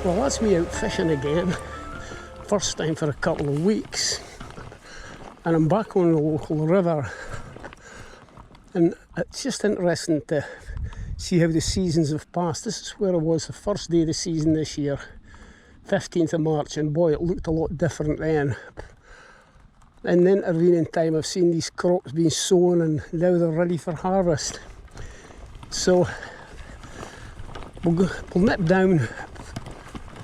Well, that's me out fishing again. First time for a couple of weeks. And I'm back on the local river. And it's just interesting to see how the seasons have passed. This is where I was the first day of the season this year, 15th of March, and boy, it looked a lot different then. In the intervening time, I've seen these crops being sown and now they're ready for harvest. So we'll nip down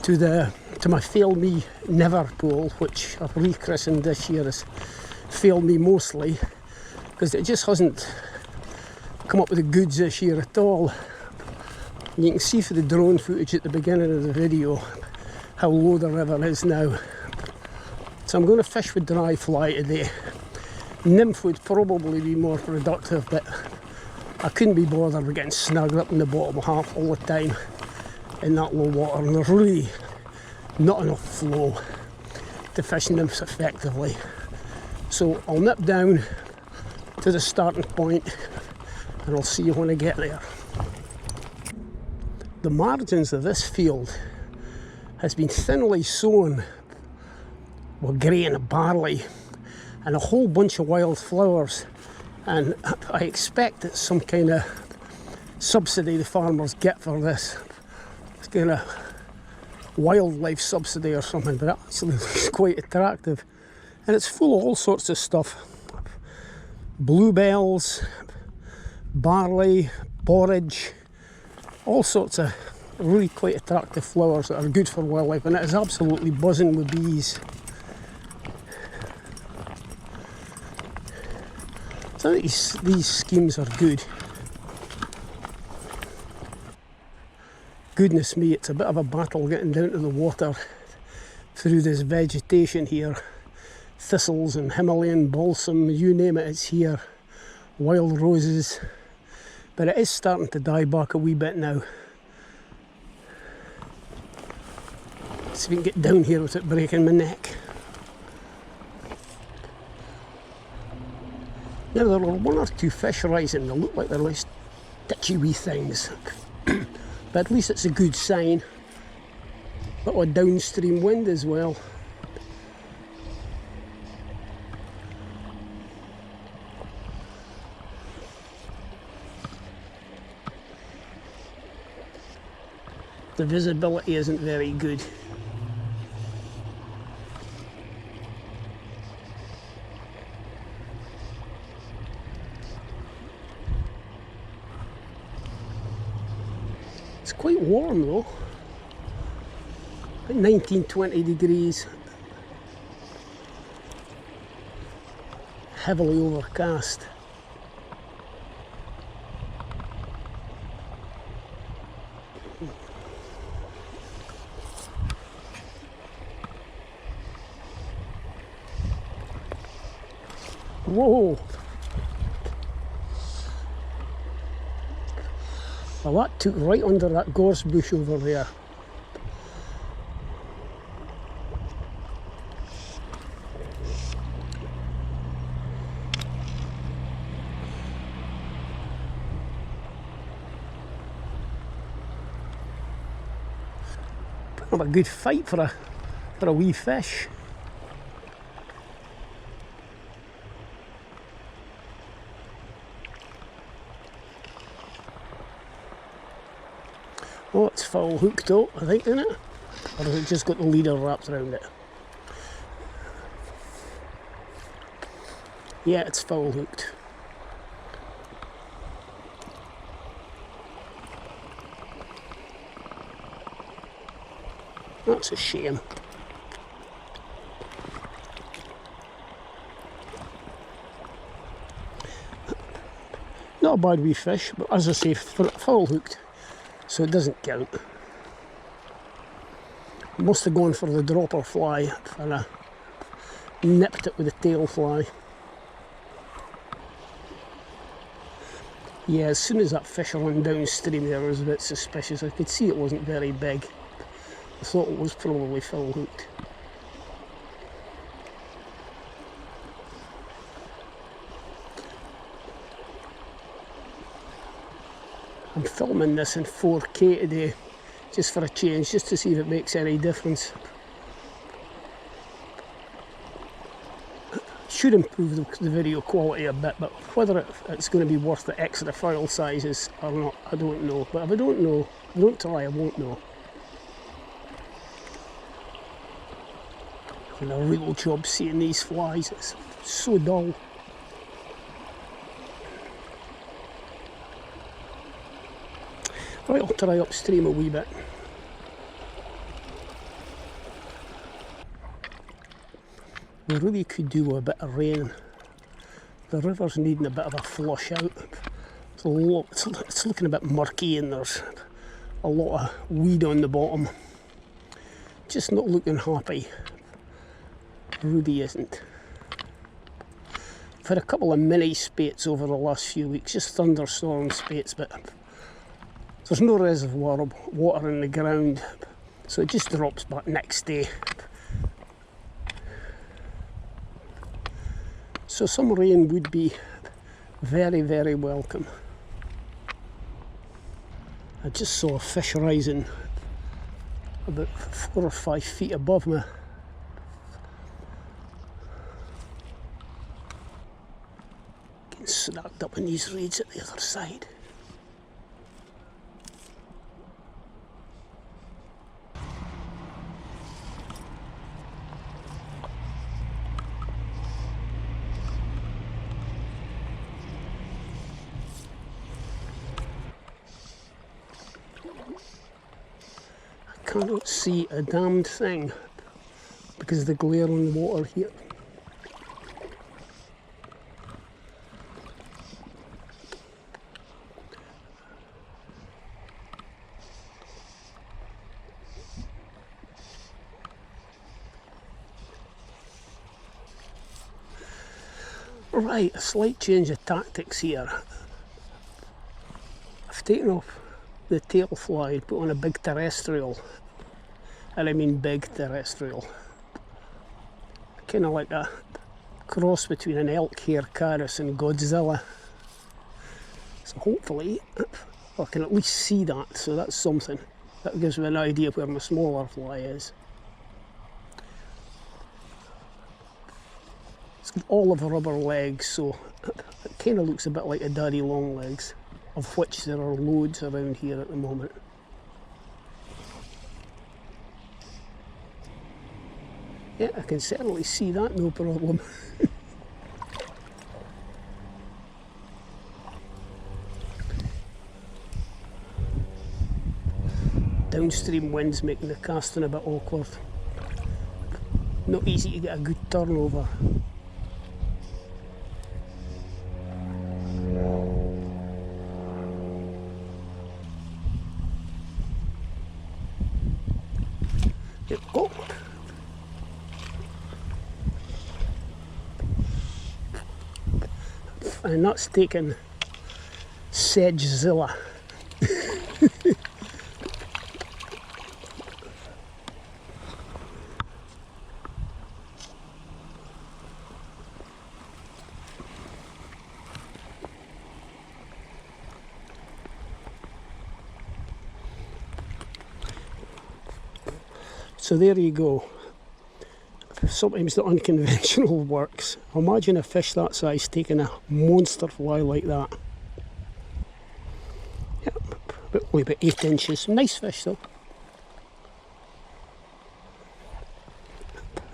to my Fail Me Never pool, which I've rechristened this year as Fail Me Mostly, because it just hasn't come up with the goods this year at all. You can see for the drone footage at the beginning of the video how low the river is now. So I'm going to fish with dry fly today. Nymph would probably be more productive, but I couldn't be bothered with getting snagged up in the bottom half all the time in that low water, and there's really not enough flow to fish nymphs effectively. So I'll nip down to the starting point and I'll see you when I get there. The margins of this field has been thinly sown with grain and barley and a whole bunch of wild flowers, and I expect it's some kind of subsidy the farmers get for this. It's kind of wildlife subsidy or something, but actually it's quite attractive. And it's full of all sorts of stuff. Bluebells, barley, borage, all sorts of really quite attractive flowers that are good for wildlife, and it is absolutely buzzing with bees. So I think these schemes are good. Goodness me, it's a bit of a battle getting down to the water through this vegetation here. Thistles and Himalayan balsam, you name it, it's here. Wild roses. But it is starting to die back a wee bit now. See if we can get down here without breaking my neck. Now there are one or two fish rising. They look like they're nice ditchy wee things. But at least it's a good sign. But a downstream wind as well. The visibility isn't very good. It's quite warm though, like 19-20 degrees, heavily overcast. Whoa! Well, that took right under that gorse bush over there. Put up a good fight for a wee fish. Oh, it's foul hooked though, I think, isn't it? Or has it just got the leader wrapped around it? Yeah, it's foul hooked. That's a shame. Not a bad wee fish, but as I say, foul hooked. So it doesn't count. Must have gone for the dropper fly and I nipped it with a tail fly. Yeah, as soon as that fish ran downstream there, I was a bit suspicious. I could see it wasn't very big. I thought it was probably foul hooked. I'm filming this in 4K today, just for a change, just to see if it makes any difference. Should improve the video quality a bit, but whether it's going to be worth the extra file sizes or not, I don't know. But if I don't know, if I don't try, I won't know. And a real job seeing these flies, it's so dull. Right, I'll try upstream a wee bit. We really could do with a bit of rain. The river's needing a bit of a flush out. It's looking a bit murky and there's a lot of weed on the bottom. Just not looking happy. Really isn't. I've had a couple of mini spates over the last few weeks, just thunderstorm spates, but there's no reservoir of water in the ground, so it just drops back next day. So some rain would be very, very welcome. I just saw a fish rising about 4 or 5 feet above me. Getting snagged up in these reeds at the other side. I cannot see a damned thing because of the glare on the water here. Right, a slight change of tactics here. I've taken off the tail fly and put on a big terrestrial. And I mean big terrestrial. Kind of like a cross between an elk hair caris and Godzilla. So hopefully I can at least see that, so that's something. That gives me an idea of where my smaller fly is. It's got olive rubber legs, so it kind of looks a bit like a daddy long legs, of which there are loads around here at the moment. Yeah, I can certainly see that, no problem. Downstream wind's making the casting a bit awkward. Not easy to get a good turnover. There we go. And that's taken Sedgezilla. So there you go. Sometimes the unconventional works. Imagine a fish that size taking a monster fly like that. Yep, only about 8 inches. Nice fish though.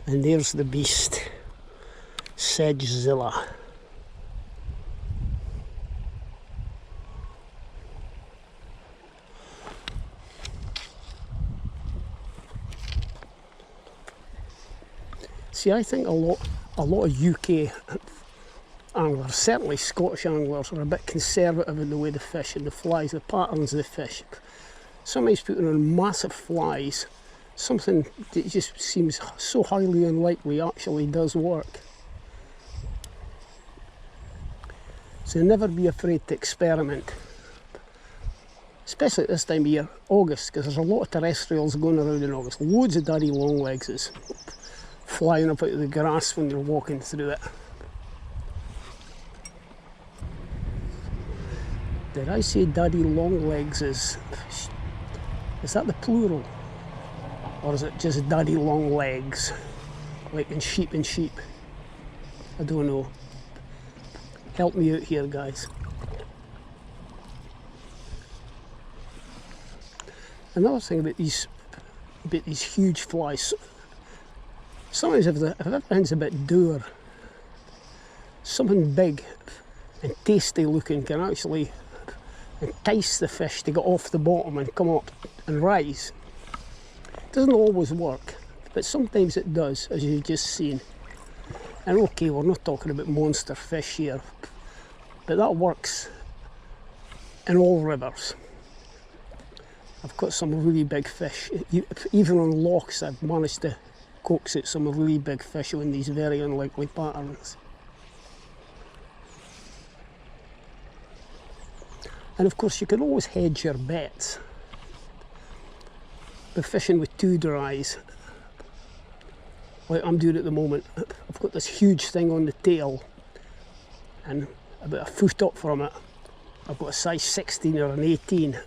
And there's the beast, Sedgezilla. See, I think a lot of UK anglers, certainly Scottish anglers, are a bit conservative in the way they fish and the flies, the patterns they fish. Sometimes putting on massive flies, something that just seems so highly unlikely actually does work. So never be afraid to experiment, especially at this time of year, August, because there's a lot of terrestrials going around in August. Loads of daddy longlegses flying up out of the grass when you're walking through it. Did I say daddy longlegses? Is that the plural? Or is it just daddy long legs? Like in sheep and sheep? I don't know. Help me out here, guys. Another thing about these huge flies, sometimes if everything's a bit dour, something big and tasty looking can actually entice the fish to get off the bottom and come up and rise. It doesn't always work, but sometimes it does, as you've just seen. And okay, we're not talking about monster fish here, but that works in all rivers. I've got some really big fish. Even on lochs, I've managed to coax out some really big fish on these very unlikely patterns. And of course, you can always hedge your bets. By fishing with two dries, like I'm doing at the moment. I've got this huge thing on the tail, and about a foot up from it, I've got a size 16 or an 18.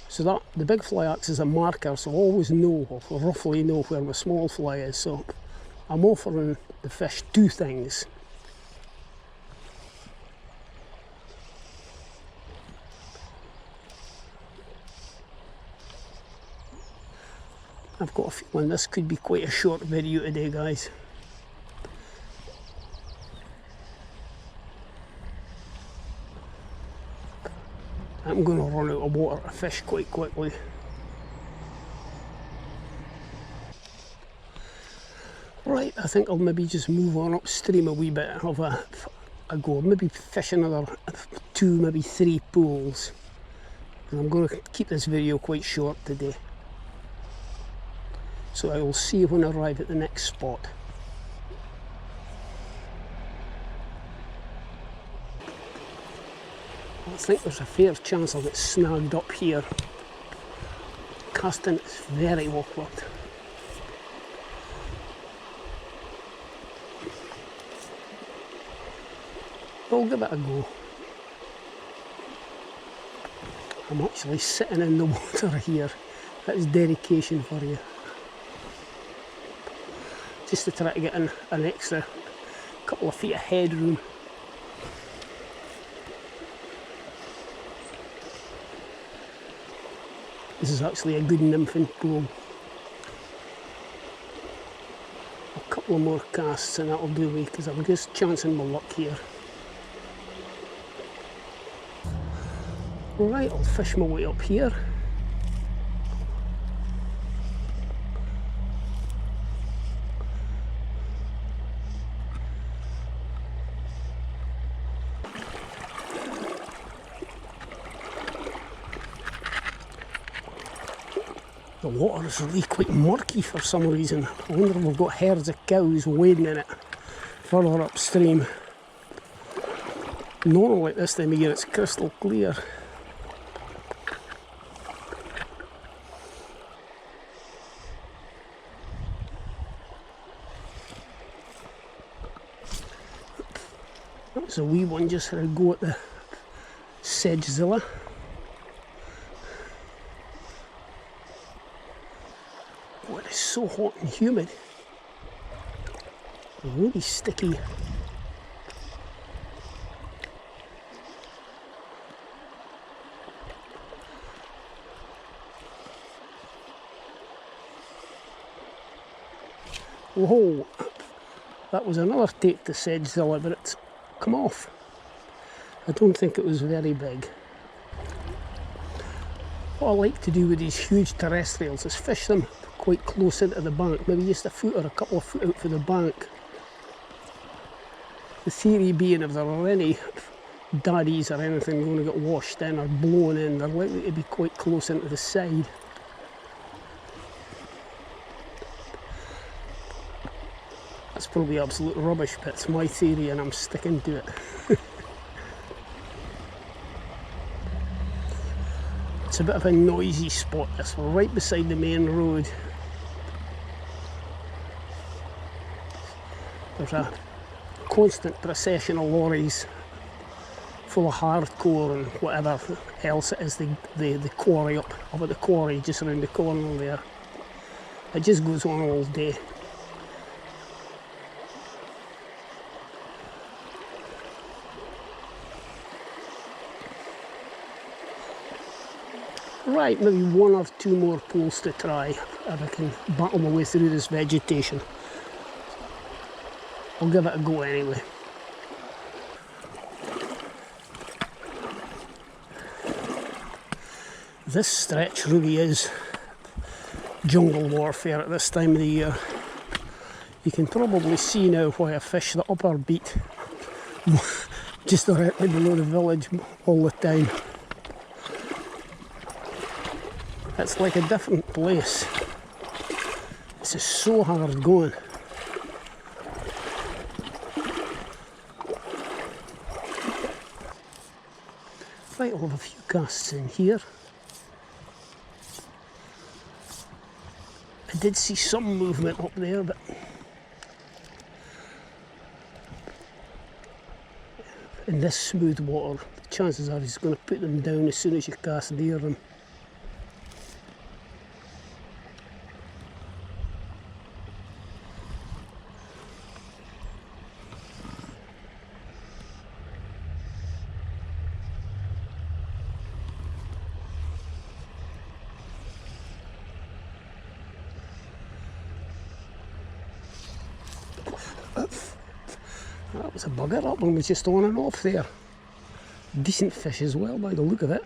So that the big fly acts as a marker, so I always know, or roughly know, where my small fly is. So I'm offering the fish two things. I've got a feeling this could be quite a short video today, guys. I'm going to run out of water to fish quite quickly. Right, I think I'll maybe just move on upstream a wee bit and have a go. Maybe fish another 2, maybe 3 pools. And I'm going to keep this video quite short today. So I will see you when I arrive at the next spot. I think there's a fair chance I'll get snagged up here. Casting is very awkward. I'll give it a go. I'm actually sitting in the water here. That is dedication for you. Just to try to get an extra couple of feet of headroom. This is actually a good nymphing pool. A couple of more casts and that'll do me, because I'm just chancing my luck here. Right, I'll fish my way up here. The water is really quite murky for some reason. I wonder if we've got herds of cows wading in it further upstream. Normally at this time of year it's crystal clear. That was a wee one just had a go at the sedgezilla. Oh, it is so hot and humid. Really sticky. Whoa, that was another take to sedgezilla, but it's come off. I don't think it was very big. What I like to do with these huge terrestrials is fish them quite close into the bank, maybe just a foot or a couple of foot out from the bank. The theory being, if there are any daddies or anything going to get washed in or blown in, they're likely to be quite close into the side. That's probably absolute rubbish, but it's my theory and I'm sticking to it. It's a bit of a noisy spot, this. We're right beside the main road. There's a constant procession of lorries full of hardcore and whatever else it is, the quarry up at the quarry just around the corner there. It just goes on all day. Right, maybe one or two more poles to try if I can battle my way through this vegetation. I'll give it a go anyway. This stretch really is jungle warfare at this time of the year. You can probably see now why I fish the upper beat just directly below the village all the time. It's like a different place. This is so hard going. Right, I'll have a few casts in here. I did see some movement up there, but in this smooth water, the chances are he's going to put them down as soon as you cast near them. That was a bugger. That one was just on and off there. Decent fish as well by the look of it.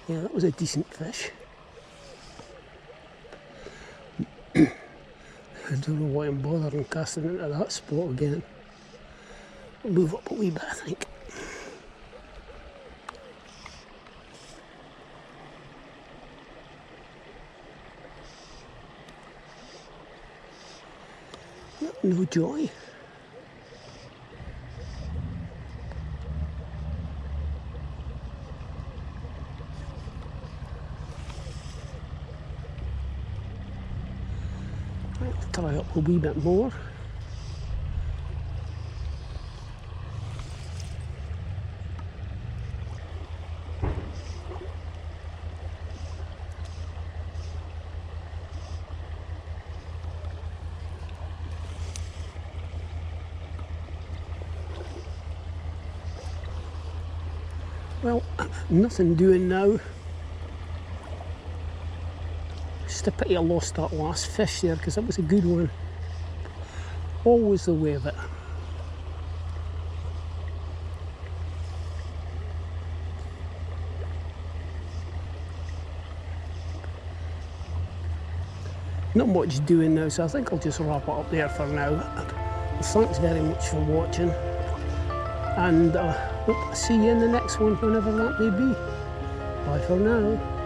Yeah, that was a decent fish. I don't know why I'm bothering casting into that spot again. I'll move up a wee bit, I think. No joy. I'll try up a wee bit more. Well, nothing doing now. Just a pity I lost that last fish there because that was a good one. Always the way of it. Not much doing now, so I think I'll just wrap it up there for now. Thanks very much for watching, and hope to see you in the next one, whenever that may be. Bye for now.